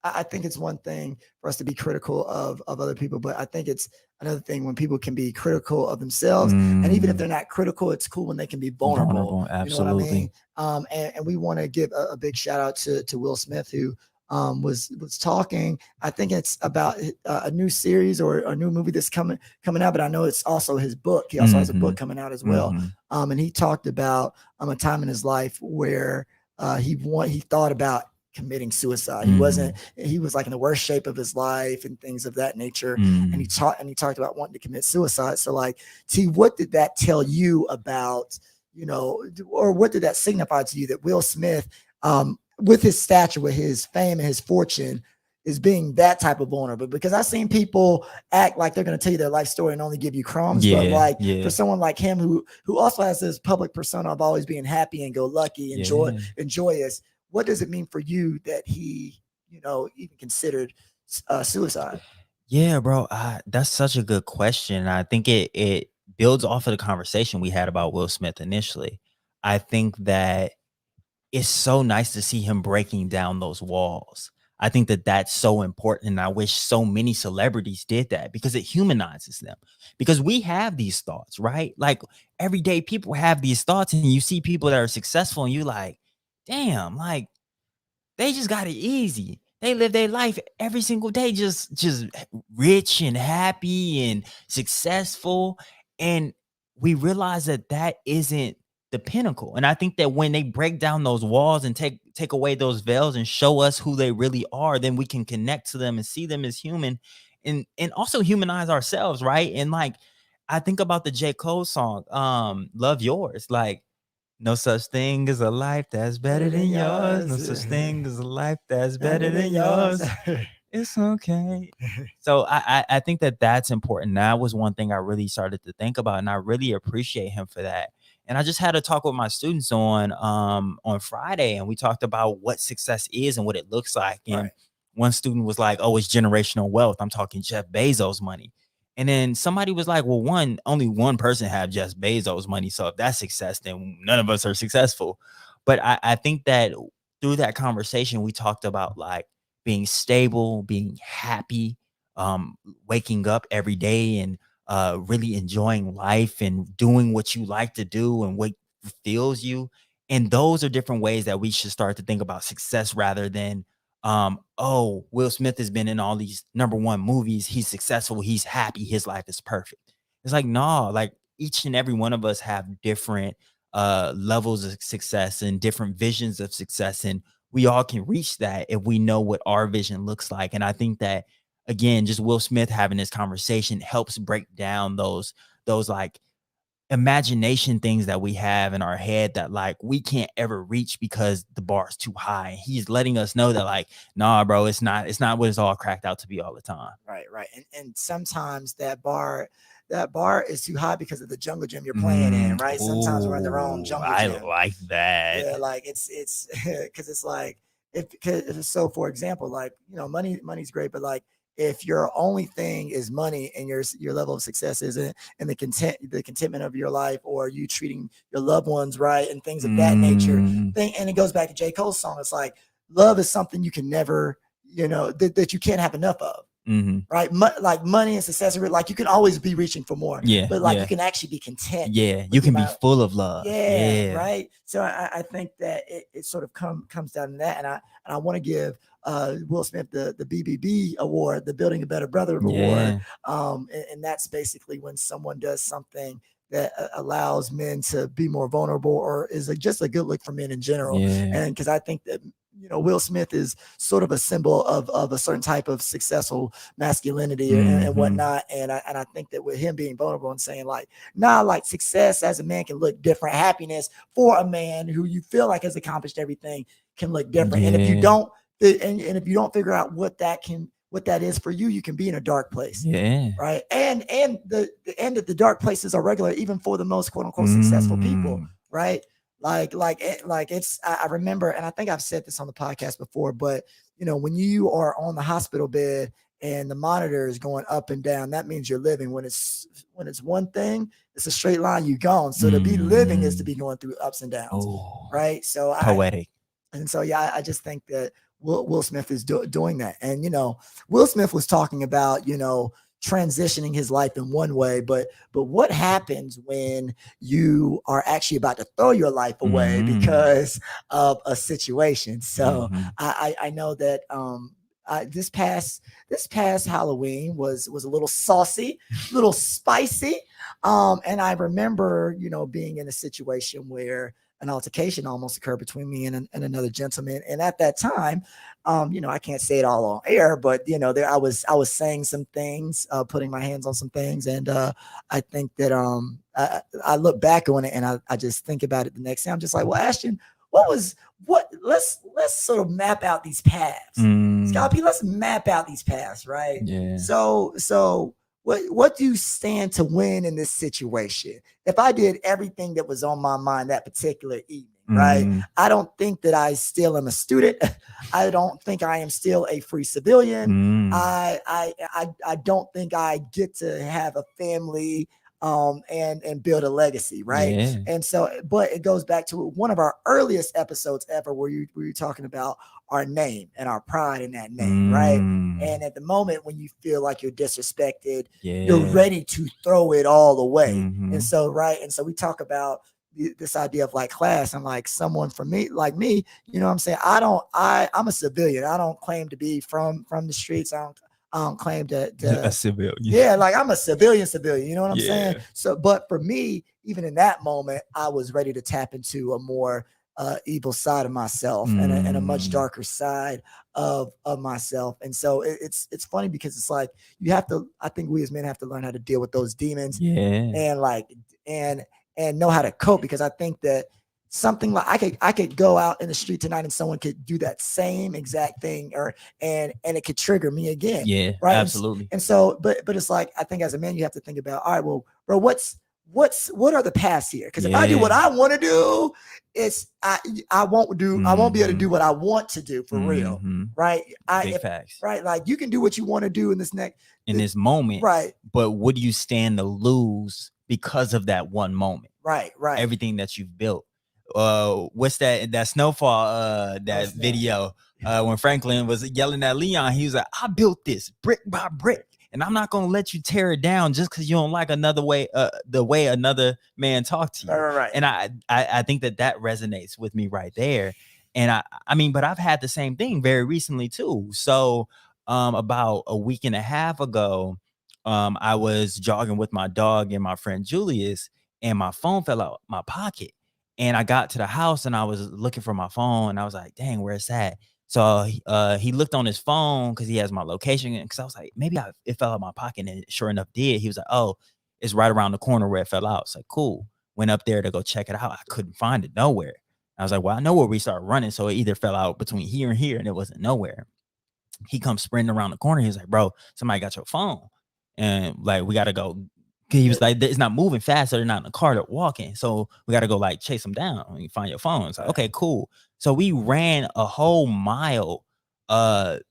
I think it's one thing for us to be critical of other people, but I think it's another thing when people can be critical of themselves, and even if they're not critical, it's cool when they can be vulnerable. Absolutely. You know what I mean? And we want to give a big shout out to Will Smith, who was talking. I think it's about a new series or a new movie that's coming out, but I know it's also his book. He also has a book coming out as well. And he talked about a time in his life where he thought about committing suicide. He was like in the worst shape of his life and things of that nature. And he talked about wanting to commit suicide. So like, T, what did that tell you about, you know, or what did that signify to you that Will Smith, with his stature, with his fame and his fortune, is being that type of vulnerable? Because I've seen people act like they're going to tell you their life story and only give you crumbs. But like for someone like him, who also has this public persona of always being happy and go lucky and joyous, what does it mean for you that he, you know, even considered suicide? Yeah, bro, that's such a good question. I think it builds off of the conversation we had about Will Smith initially. I think that it's so nice to see him breaking down those walls. I think that that's so important. And I wish so many celebrities did that, because it humanizes them. Because we have these thoughts, right? Like everyday people have these thoughts, and you see people that are successful and you like, damn, like they just got it easy. They live their life every single day, just rich and happy and successful. And we realize that that isn't the pinnacle. And I think that when they break down those walls and take away those veils and show us who they really are, then we can connect to them and see them as human, and also humanize ourselves, right? And like, I think about the J. Cole song, Love Yours. Like, no such thing as a life that's better than yours. No such thing as a life that's better than yours. It's okay. So I think that that's important. That was one thing I really started to think about, and I really appreciate him for that. And I just had a talk with my students on Friday, and we talked about what success is and what it looks like. And one student was like, "Oh, it's generational wealth." I'm talking Jeff Bezos money. And then somebody was like, "Well, only one person have Jeff Bezos money. So if that's success, then none of us are successful." But I think that through that conversation, we talked about like being stable, being happy, waking up every day and really enjoying life and doing what you like to do and what fulfills you. And those are different ways that we should start to think about success, rather than, oh, Will Smith has been in all these #1 movies. He's successful. He's happy. His life is perfect. It's like, no, like each and every one of us have different levels of success and different visions of success. And we all can reach that if we know what our vision looks like. And I think that, again, just Will Smith having this conversation helps break down those like imagination things that we have in our head that like we can't ever reach because the bar is too high. He's letting us know that like, nah, bro, it's not what it's all cracked out to be all the time. Right. And sometimes that bar is too high because of the jungle gym you're playing in, right? Sometimes we're in the wrong jungle gym. I like that. Yeah, like it's because it's like, so for example, like, you know, money's great, but like if your only thing is money and your level of success isn't, and the contentment of your life, or you treating your loved ones right and things of that nature, and it goes back to J. Cole's song. It's like love is something you can never, you know, that you can't have enough of. Right, like money and success, like you can always be reaching for more. But like you can actually be content. You can be full of love. Right. So I think that it sort of comes down to that, and I want to give Will Smith the BBB award, the Building a Better Brother award. And that's basically when someone does something that allows men to be more vulnerable, or is just a good look for men in general. And because I think that, you know, Will Smith is sort of a symbol of a certain type of successful masculinity and whatnot. And I think that with him being vulnerable and saying like, nah, like success as a man can look different. Happiness for a man who you feel like has accomplished everything can look different. And if you don't, and if you don't figure out what that what that is for you, you can be in a dark place. Yeah. Right. And the end of the dark places are regular, even for the most quote unquote successful people. Right. Like it's, I remember, and I think I've said this on the podcast before, but you know, when you are on the hospital bed and the monitor is going up and down, that means you're living. When it's one thing, it's a straight line, you gone. So to be living is to be going through ups and downs. Oh, right. So poetic. And so, yeah, I just think that Will Smith is doing that. And, you know, Will Smith was talking about, you know, transitioning his life in one way, but what happens when you are actually about to throw your life away because of a situation? So I know that this past Halloween was a little saucy, a little spicy. And I remember, you know, being in a situation where an altercation almost occurred between me and another gentleman. And at that time, you know, I can't say it all on air, but you know, there I was saying some things, putting my hands on some things, and I think that I look back on it and I just think about it the next day. I'm just like, well, Ashton, let's sort of map out these paths. Scalpy, let's map out these paths, right? Yeah. So what do you stand to win in this situation? If I did everything that was on my mind that particular evening, right? I don't think that I still am a student. I don't think I am still a free civilian. I don't think I get to have a family and build a legacy, right? Yeah. And so, but it goes back to one of our earliest episodes ever where you were talking about our name and our pride in that name, right? And at the moment when you feel like you're disrespected, you're ready to throw it all away. And so, right. And so we talk about this idea of like class, and like someone from me, like me, you know what I'm saying? I'm a civilian. I don't claim to be from the streets. I don't claim to a civilian. Yeah, like I'm a civilian, you know what I'm saying? So, but for me, even in that moment, I was ready to tap into a more evil side of myself and a much darker side of myself. And so it's funny because it's like I think we as men have to learn how to deal with those demons and like and know how to cope, because I think that something like I could go out in the street tonight and someone could do that same exact thing and it could trigger me again. Yeah, right. Absolutely. And so, but it's like, I think as a man, you have to think about, all right, well, bro, what are the paths here? Because if I do what I want to do, I won't be able to do what I want to do for real. Right. Facts. Right. Like you can do what you want to do in this moment. Right. But what do you stand to lose because of that one moment? Right. Everything that you've built. What's that snowfall video when Franklin was yelling at Leon? He was like, I built this brick by brick, and I'm not gonna let you tear it down just because you don't like the way another man talked to you. Right. And I think that resonates with me right there. And I mean, but I've had the same thing very recently too. So about a week and a half ago, I was jogging with my dog and my friend Julius, and my phone fell out my pocket. And I got to the house and I was looking for my phone, and I was like, dang, where's that? So he looked on his phone because he has my location. Because I was like, maybe it fell out of my pocket, and it sure enough did. He was like, oh, it's right around the corner where it fell out. It's like, cool. Went up there to go check it out. I couldn't find it nowhere. I was like, well, I know where we started running. So it either fell out between here and here, and it wasn't nowhere. He comes sprinting around the corner. He was like, bro, somebody got your phone. And like, we got to go. He was like, it's not moving fast, so they're not in the car, they're walking. So we got to go like chase them down and find your phone. It's like, okay, cool. So we ran a whole mile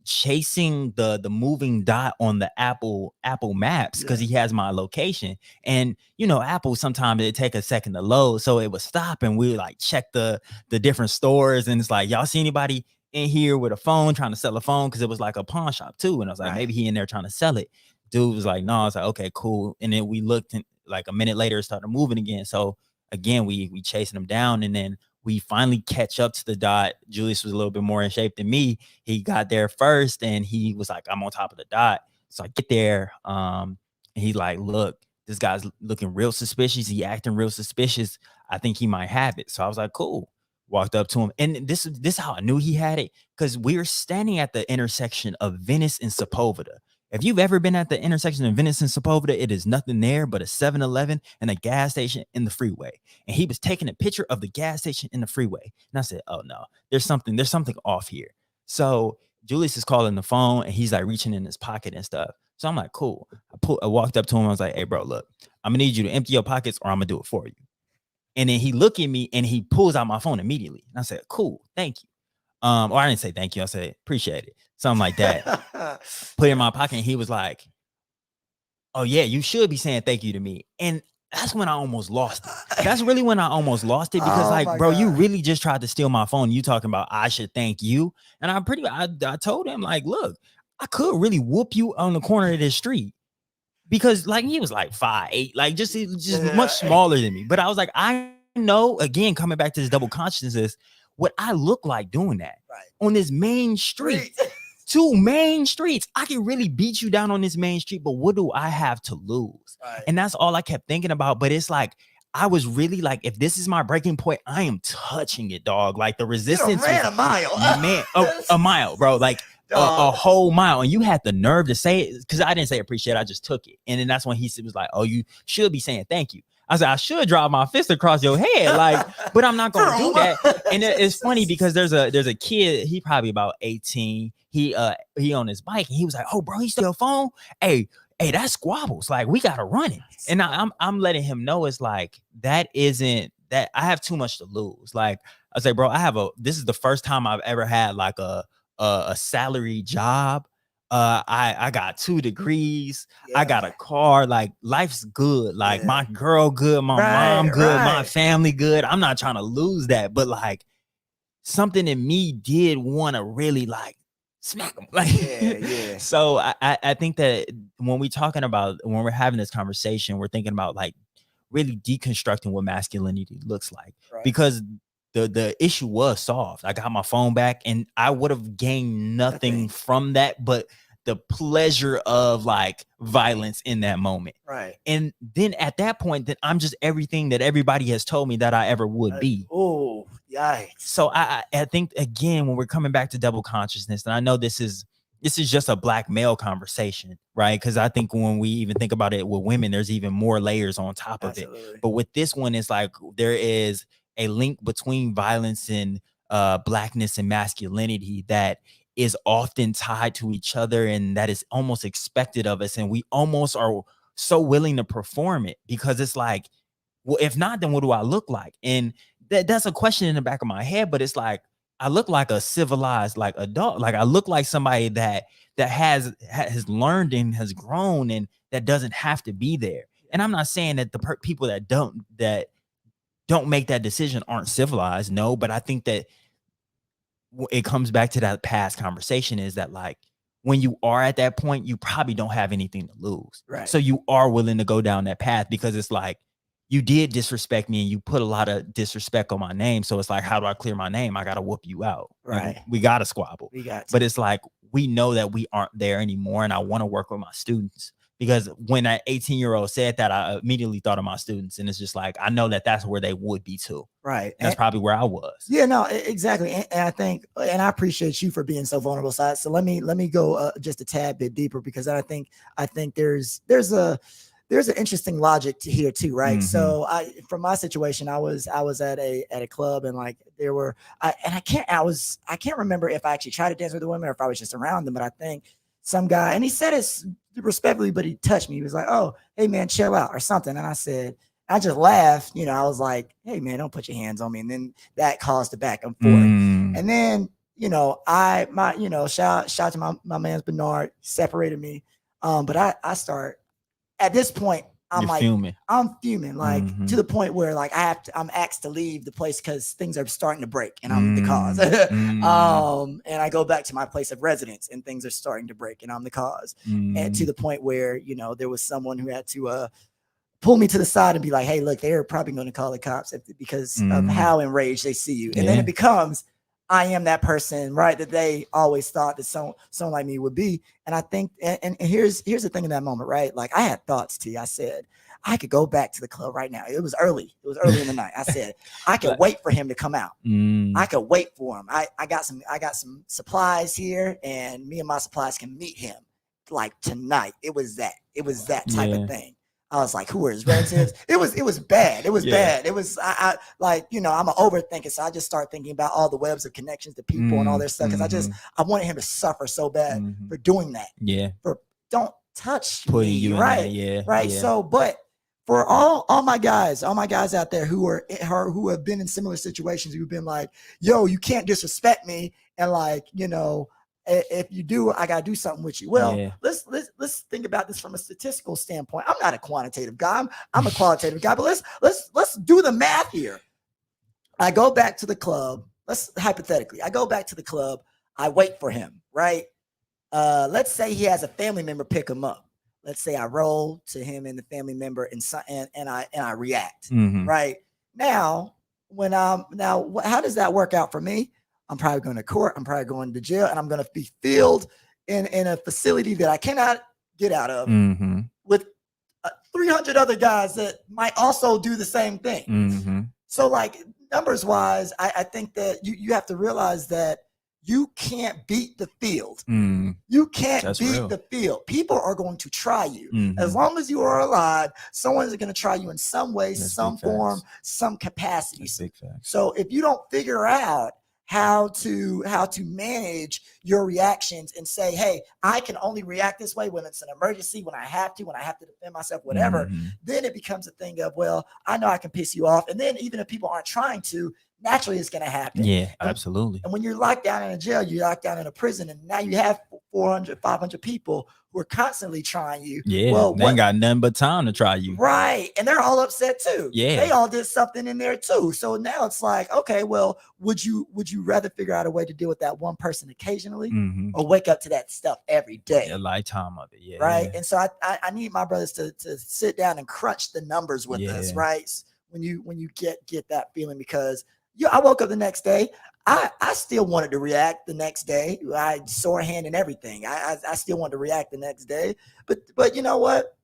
chasing the moving dot on the Apple Maps, because he has my location. And you know, Apple, sometimes it take a second to load, so it would stop and we like check the different stores, and it's like, y'all see anybody in here with a phone trying to sell a phone? Because it was like a pawn shop too. And I was like, maybe he in there trying to sell it. Dude was like, no. I was like, okay, cool. And then we looked, and like a minute later it started moving again. So again, we chasing him down, and then we finally catch up to the dot. Julius was a little bit more in shape than me. He got there first, and he was like, I'm on top of the dot. So I get there, and he like, look, this guy's looking real suspicious. He acting real suspicious. I think he might have it. So I was like, cool. Walked up to him, and this is how I knew he had it, because we were standing at the intersection of Venice and Sepulveda. If you've ever been at the intersection of Venice and Sepulveda, it is nothing there but a 7-Eleven and a gas station in the freeway. And he was taking a picture of the gas station in the freeway. And I said, oh no, there's something off here. So Julius is calling the phone and he's like reaching in his pocket and stuff. So I'm like, cool. I walked up to him. I was like, hey, bro, look, I'm gonna need you to empty your pockets or I'm gonna do it for you. And then he looked at me and he pulls out my phone immediately. And I said, cool, thank you. Or I didn't say thank you. I said, appreciate it. Something like that. Put it in my pocket. And he was like, oh yeah, you should be saying thank you to me. And that's when I almost lost it. That's really when I almost lost it because bro, you really just tried to steal my phone. You talking about I should thank you. And I told him like, look, I could really whoop you on the corner of this street because like he was like 5'8", like just much smaller than me. But I was like, I know, again, coming back to this double consciousness, what I look like doing that on this main street. 2 main streets. I can really beat you down on this main street, but what do I have to lose? And that's all I kept thinking about. But it's like, I was really like, if this is my breaking point, I am touching it, dog. Like the resistance ran a mile. Man, a mile, bro. Like a whole mile. And you had the nerve to say it because I didn't say appreciate it. I just took it. And then that's when he was like, oh, you should be saying thank you. I said, I should drop my fist across your head, like, but I'm not gonna do that. And it's funny because there's a kid, he probably about 18. He on his bike and he was like, oh, bro, he stole your phone. Hey, that squabbles. Like, we gotta run it. And I'm letting him know it's like that isn't that I have too much to lose. Like, I say, bro, this is the first time I've ever had like a salary job. I got 2 degrees. Yeah. I got a car. Like life's good. Like my girl good. My mom good. My family good. I'm not trying to lose that. But like something in me did want to really like smack them. Like, So I think that when we're having this conversation, we're thinking about like really deconstructing what masculinity looks like. Because the issue was solved. I got my phone back and I would have gained nothing from that, but the pleasure of like violence in that moment. And then at that point, then I'm just everything that everybody has told me that I ever would be. Oh, yikes. So I think again, when we're coming back to double consciousness, and I know this is just a black male conversation, right? Because I think when we even think about it with women, there's even more layers on top of it. But with this one, it's like there is a link between violence and blackness and masculinity that is often tied to each other, and that is almost expected of us, and we almost are so willing to perform it because it's like, well, if not, then what do I look like? And that's a question in the back of my head, but it's like I look like a civilized like adult, like I look like somebody that has learned and has grown and that doesn't have to be there. And I'm not saying that the people that don't make that decision aren't civilized, no, but I think that it comes back to that past conversation is that like when you are at that point, you probably don't have anything to lose. So you are willing to go down that path because it's like you did disrespect me and you put a lot of disrespect on my name. So it's like, how do I clear my name? I got to whoop you out. We got to squabble. But it's like, we know that we aren't there anymore. And I want to work with my students. Because when that 18-year-old said that, I immediately thought of my students. And it's just like, I know that that's where they would be too. And that's probably where I was. Yeah, no, exactly. And I think, and I appreciate you for being so vulnerable. So let me go just a tad bit deeper because I think there's an interesting logic to here too, right? Mm-hmm. So from my situation, I was at a club and like there were, I can't remember if I actually tried to dance with the women or if I was just around them, but I think some guy, and he said it respectfully, but he touched me. He was like, oh, hey man, chill out or something. And I just laughed, I was like, hey man, don't put your hands on me. And then that caused the back and forth. And then, shout out to my man's Bernard, separated me. But I start at this point, I'm fuming like to the point where like I'm asked to leave the place because things are starting to break and I'm the cause. And I go back to my place of residence and things are starting to break and I'm the cause. And to the point where, there was someone who had to pull me to the side and be like, hey, look, they're probably going to call the cops because of how enraged they see you. And then it becomes, I am that person, right? That they always thought that someone like me would be. And I think, and here's the thing in that moment, right? Like I had thoughts to you. I said, I could go back to the club right now. It was early in the night. I said, I could wait for him to come out. I could wait for him. I got some supplies here and me and my supplies can meet him like tonight. It was that type of thing. I was like, who are his relatives? It was bad. It was bad. It was I like, I'm an overthinker, so I just start thinking about all the webs of connections to people and all their stuff because I wanted him to suffer so bad for doing that. Yeah, for don't touch putting me, you right? in there. Right. Yeah. So, but for all my guys out there who have been in similar situations, who've been like, yo, you can't disrespect me, and like, if you do, I gotta do something with you. Well, let's think about this from a statistical standpoint. I'm not a quantitative guy. I'm a qualitative guy. But let's do the math here. I go back to the club. I go back to the club. I wait for him. Right. Let's say he has a family member pick him up. Let's say I roll to him and the family member and I react. Right now, how does that work out for me? I'm probably going to court. I'm probably going to jail, and I'm going to be filled in a facility that I cannot get out of with 300 other guys that might also do the same thing. So, like, numbers wise, I think that you have to realize that you can't beat the field. You can't beat the field. People are going to try you. As long as you are alive, someone's going to try you in some way, some form, some capacity. So if you don't figure out how to manage your reactions and say, hey, I can only react this way when it's an emergency, when I have to defend myself, whatever, then it becomes a thing of, well, I know I can piss you off. And then even if people aren't trying to, naturally it's going to happen. Yeah, absolutely. And when you're locked down in a jail, you're locked down in a prison, and now you have 400, 500 people who are constantly trying you. Yeah, well, they ain't got nothing but time to try you. Right. And they're all upset too. Yeah. They all did something in there too. So now it's like, okay, well, would you rather figure out a way to deal with that one person occasionally or wake up to that stuff every day? A lifetime of it. Yeah. Right. And so I need my brothers to sit down and crunch the numbers with us, right? When you get that feeling, because I woke up the next day. I still wanted to react the next day. I sore hand and everything. I still wanted to react the next day. But you know what?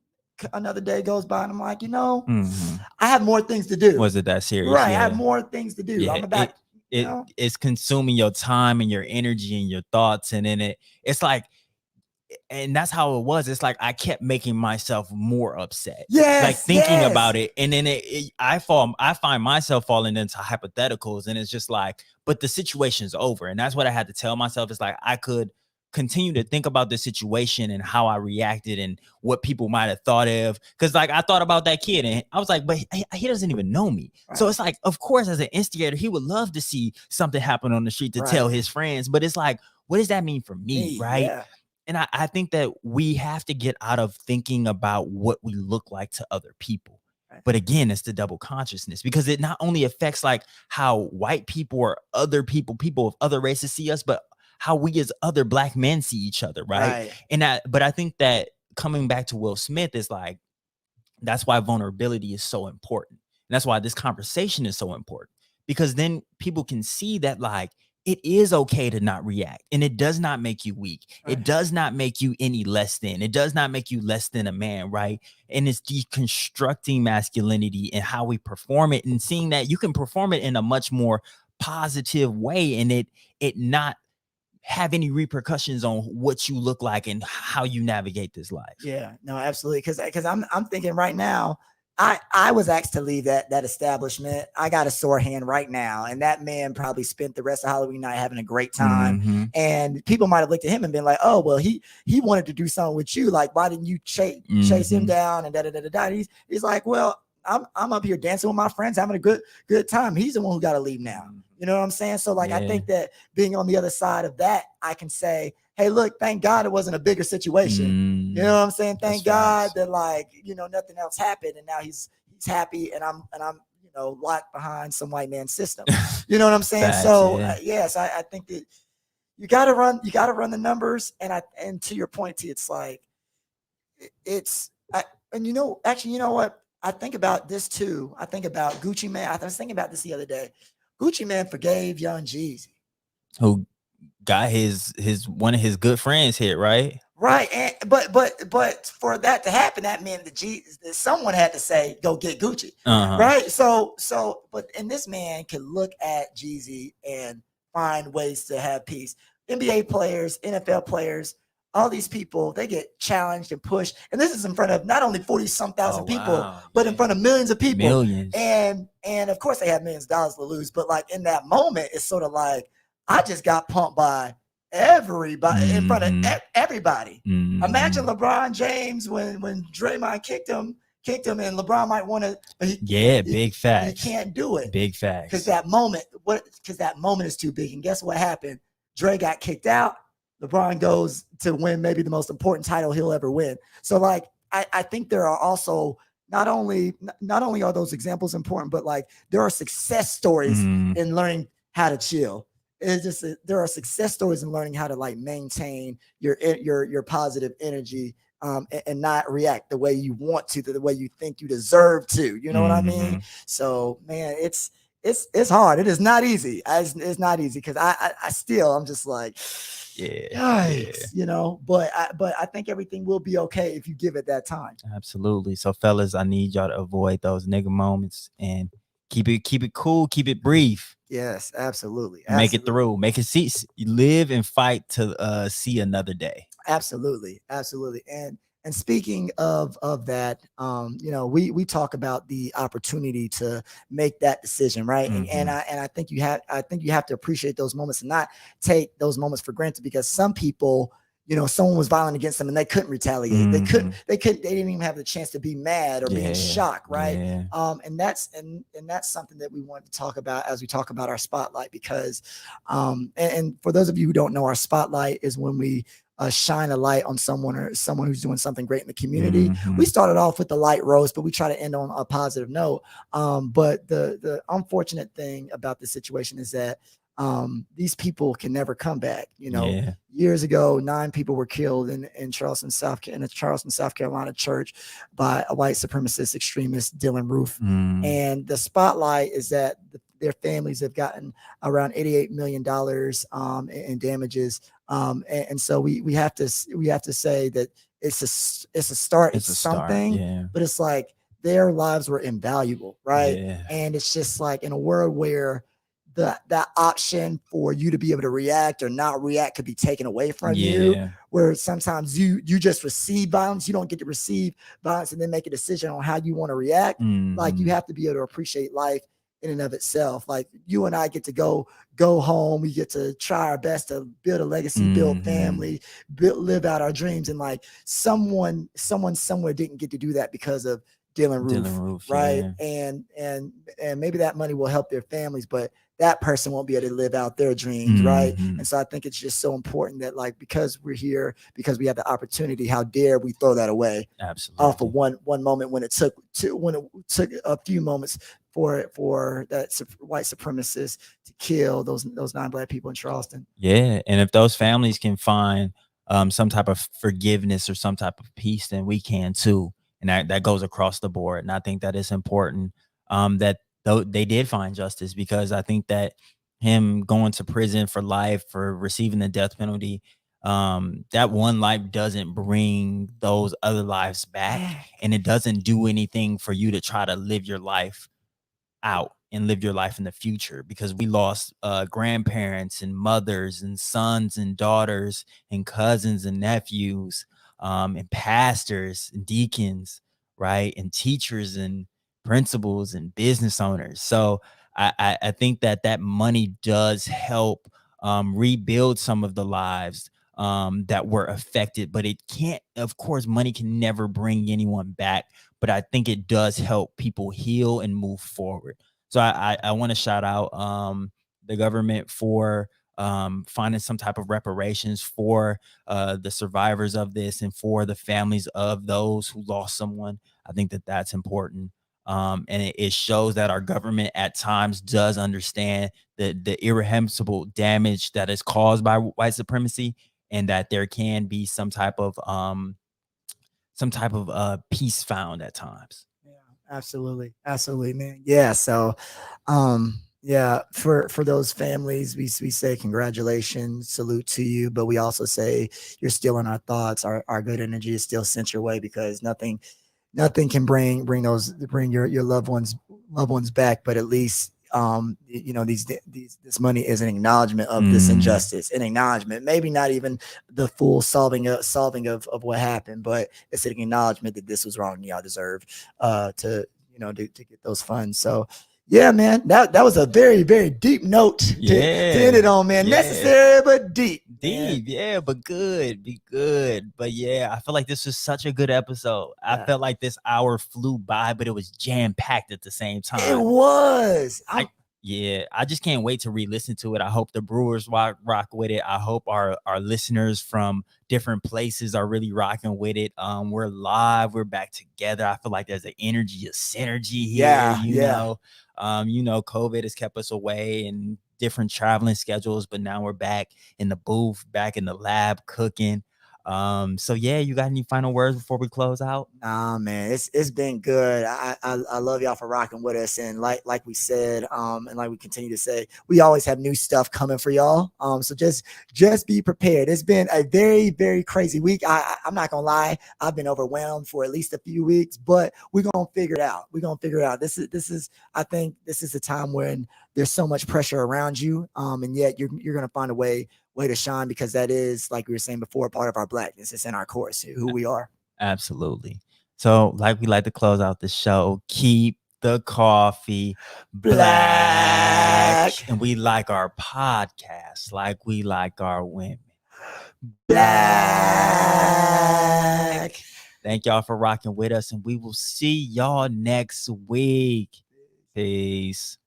Another day goes by and I'm like, I have more things to do. Was it that serious? Right. I have more things to do. Yeah, I'm about it's consuming your time and your energy and your thoughts. And then it's like, and that's how it was. It's like I kept making myself more upset. Like thinking about it. And then I find myself falling into hypotheticals, and it's just like, but the situation's over. And that's what I had to tell myself. It's like I could continue to think about the situation and how I reacted and what people might have thought of. Cause like I thought about that kid and I was like, but he doesn't even know me. Right. So it's like, of course, as an instigator, he would love to see something happen on the street to tell his friends. But it's like, what does that mean for me? Right. Yeah. And I think that we have to get out of thinking about what we look like to other people. Right. But again, it's the double consciousness, because it not only affects like how white people or other people of other races see us, but how we as other Black men see each other. Right. But I think that coming back to Will Smith is like, that's why vulnerability is so important. And that's why this conversation is so important, because then people can see that like, it is okay to not react, and it does not make you weak. Right. It does not make you any less than. It does not make you less than a man, right? And it's deconstructing masculinity and how we perform it, and seeing that you can perform it in a much more positive way, and it not have any repercussions on what you look like and how you navigate this life. Yeah, no, absolutely. Because I'm thinking right now, I was asked to leave that establishment. I got a sore hand right now. And that man probably spent the rest of Halloween night having a great time. And people might have looked at him and been like, oh, well, he wanted to do something with you. Like, why didn't you chase him down and da-da-da-da-da. He's like, well, I'm up here dancing with my friends, having a good time. He's the one who got to leave now. You know what I'm saying? So like, I think that being on the other side of that, I can say, hey, look, thank God it wasn't a bigger situation. You know what I'm saying? Thank God that like, nothing else happened, and now he's happy, and I'm locked behind some white man system. You know what I'm saying? So yes, I think that you gotta run the numbers, and to your point, T, it's like actually, you know what? I think about this too. I think about Gucci Mane. I was thinking about this the other day. Gucci Mane forgave Young Jeezy, who got his one of his good friends hit, right? Right. And but for that to happen, that meant that someone had to say, go get Gucci. Right. So and this man can look at Jeezy and find ways to have peace. NBA players, NFL players, all these people, they get challenged and pushed. And this is in front of not only 40-some thousand people, but in front of millions of people. Millions. And of course they have millions of dollars to lose. But like in that moment, it's sort of like, I just got pumped by everybody in front of everybody. Imagine LeBron James when Draymond kicked him, and LeBron might want to. Big facts. He can't do it. Big facts. Because that moment is too big. And guess what happened? Dre got kicked out. LeBron goes to win maybe the most important title he'll ever win. So like, I think there are also not only are those examples important, but like there are success stories in learning how to chill. It's just there are success stories in learning how to like maintain your positive energy and not react the way you want to, the way you think you deserve to. You know what I mean? So man, it's hard. It is not easy. It's not easy because I'm just like, yikes, you know. But I think everything will be okay if you give it that time. Absolutely. So fellas, I need y'all to avoid those nigga moments and keep it cool, keep it brief. Yes, absolutely. Make it through. Make it see. Live and fight to see another day. Absolutely. And speaking of that, you know, we talk about the opportunity to make that decision, right? And I think you have to appreciate those moments and not take those moments for granted, because some people, you know, someone was violent against them and they couldn't retaliate. They didn't even have the chance to be mad or be in shock, right? And that's something that we want to talk about as we talk about our spotlight, because and for those of you who don't know, our spotlight is when we shine a light on someone who's doing something great in the community. We started off with the light roast, but we try to end on a positive note. But the unfortunate thing about this situation is that these people can never come back. You know, years ago, 9 people were killed in Charleston, South Carolina church by a white supremacist extremist, Dylan Roof. And the spotlight is that their families have gotten around $88 million in damages. And so we have to say that it's a start. It's something, but it's like their lives were invaluable, right? And it's just like in a world where that option for you to be able to react or not react could be taken away from you, where sometimes you just receive violence. You don't get to receive violence and then make a decision on how you want to react. Like you have to be able to appreciate life in and of itself. Like you and I get to go home. We get to try our best to build a legacy, build family, live out our dreams. And like someone somewhere didn't get to do that because of Dylan Roof, right? And maybe that money will help their families, but that person won't be able to live out their dreams, right? And so I think it's just so important that, like, because we're here, because we have the opportunity, how dare we throw that away? Absolutely. Off of one moment when it took a few moments for that white supremacist to kill those 9 Black people in Charleston. Yeah, and if those families can find some type of forgiveness or some type of peace, then we can too. And that goes across the board. And I think that it's important that they did find justice, because I think that him going to prison for life for receiving the death penalty, that one life doesn't bring those other lives back, and it doesn't do anything for you to try to live your life out and live your life in the future, because we lost grandparents and mothers and sons and daughters and cousins and nephews, and pastors and deacons, right, and teachers and principals and business owners. So I think that money does help rebuild some of the lives that were affected, but it can't, of course, money can never bring anyone back, but I think it does help people heal and move forward. So I want to shout out the government for finding some type of reparations for the survivors of this and for the families of those who lost someone. I think that that's important. And it shows that our government at times does understand the irreversible damage that is caused by white supremacy, and that there can be some type of peace found at times. Yeah, absolutely, man. Yeah, so yeah, for those families, we say congratulations, salute to you, but we also say you're still in our thoughts. Our good energy is still sent your way, because nothing can bring your loved ones back, but at least this money is an acknowledgement of this injustice, an acknowledgement, maybe not even the full solving of what happened, but it's an acknowledgement that this was wrong and y'all deserve to get those funds. So yeah, man, that was a very, very deep note to end it on, man. Necessary but deep. Yeah, but good, be good. But yeah, I feel like this was such a good episode. I felt like this hour flew by, but it was jam-packed at the same time. It was. I just can't wait to re-listen to it. I hope the Brewers rock with it. I hope our listeners from different places are really rocking with it. We're live, we're back together. I feel like there's an energy, a synergy here. You know, COVID has kept us away and different traveling schedules, but now we're back in the booth, back in the lab cooking. So yeah, you got any final words before we close out? Nah, man, it's been good. I love y'all for rocking with us, and like we said, and like we continue to say, we always have new stuff coming for y'all. So just be prepared. It's been a very, very crazy week. I'm not gonna lie, I've been overwhelmed for at least a few weeks, but we're gonna figure it out. This is I think this is a time when there's so much pressure around you, and yet you're gonna find a way to shine, because that is, like we were saying before, part of our blackness. It's in our course, who we are. Absolutely. So like we like to close out the show, keep the coffee black. And we like our podcast like we like our women black. Thank y'all for rocking with us, and we will see y'all next week. Peace.